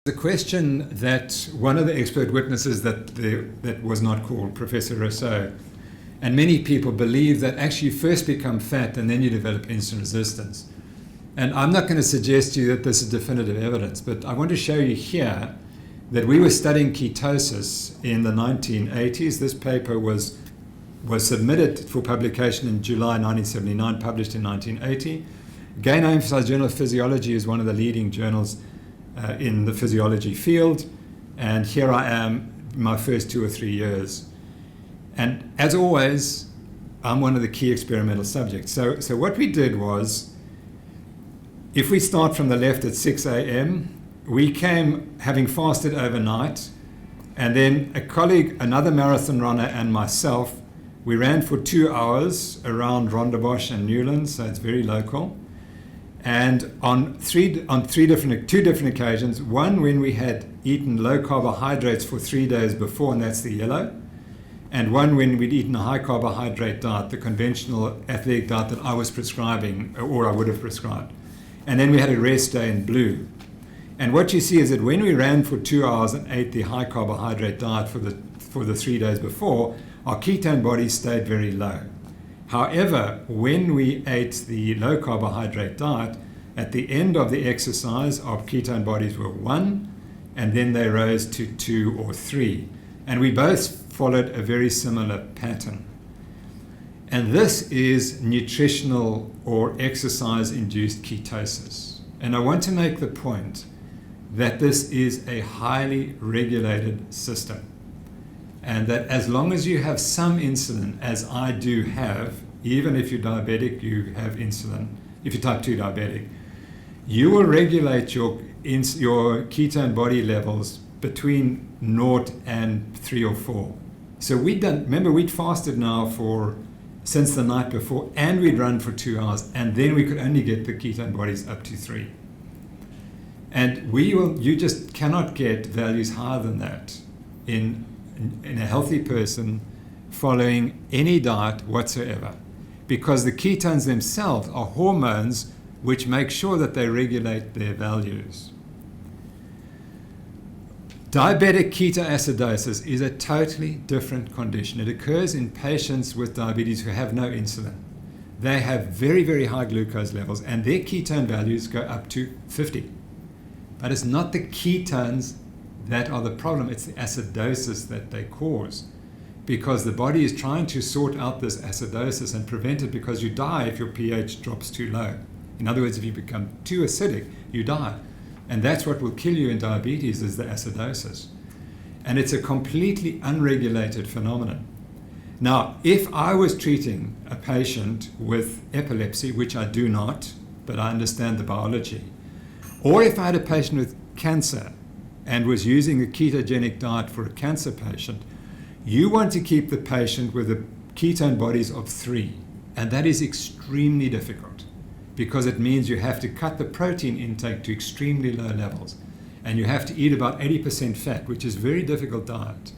The question that one of the expert witnesses that was not called, Professor Rousseau, and many people believe that actually you first become fat and then you develop insulin resistance. And I'm not going to suggest to you that this is definitive evidence, but I want to show you here that we were studying ketosis in the 1980s. This paper was submitted for publication in July 1979, published in 1980. Again, I emphasize Journal of Physiology is one of the leading journals in the physiology field, and here I am in my first 2 or 3 years. And as always, I'm one of the key experimental subjects. So what we did was, if we start from the left at 6 a.m., we came having fasted overnight, and then a colleague, another marathon runner, and myself, we ran for 2 hours around Rondebosch and Newlands, so it's very local. And on two different occasions, one when we had eaten low carbohydrates for 3 days before, and that's the yellow, and one when we'd eaten a high carbohydrate diet, the conventional athletic diet that I was prescribing, or I would have prescribed. And then we had a rest day in blue. And what you see is that when we ran for 2 hours and ate the high carbohydrate diet for the 3 days before, our ketone bodies stayed very low. However, when we ate the low carbohydrate diet, at the end of the exercise, our ketone bodies were 1, and then they rose to 2 or 3. And we both followed a very similar pattern. And this is nutritional or exercise-induced ketosis. And I want to make the point that this is a highly regulated system. And that as long as you have some insulin, as I do have, even if you're diabetic, you have insulin, if you're type 2 diabetic, you will regulate your ketone body levels between 0 and 3 or 4. So remember, we'd fasted now since the night before, and we'd run for 2 hours, and then we could only get the ketone bodies up to 3. And you just cannot get values higher than that in a healthy person following any diet whatsoever, because the ketones themselves are hormones which make sure that they regulate their values. Diabetic ketoacidosis is a totally different condition. It occurs in patients with diabetes who have no insulin. They have very, very high glucose levels, and their ketone values go up to 50. But it's not the ketones that are the problem, it's the acidosis that they cause, because the body is trying to sort out this acidosis and prevent it, because you die if your pH drops too low. In other words, if you become too acidic, you die. And that's what will kill you in diabetes, is the acidosis. And it's a completely unregulated phenomenon. Now, if I was treating a patient with epilepsy, which I do not, but I understand the biology, or if I had a patient with cancer and was using a ketogenic diet for a cancer patient, you want to keep the patient with the ketone bodies of 3. And that is extremely difficult, because it means you have to cut the protein intake to extremely low levels. And you have to eat about 80% fat, which is a very difficult diet.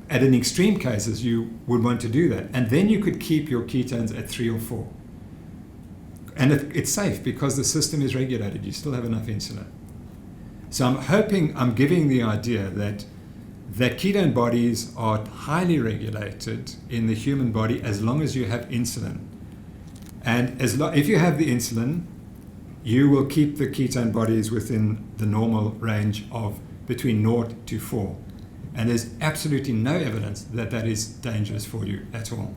And in extreme cases, you would want to do that. And then you could keep your ketones at 3 or 4. And it's safe because the system is regulated. You still have enough insulin. So I'm giving the idea that ketone bodies are highly regulated in the human body as long as you have insulin. And if you have the insulin, you will keep the ketone bodies within the normal range of between 0 to 4. And there's absolutely no evidence that that is dangerous for you at all.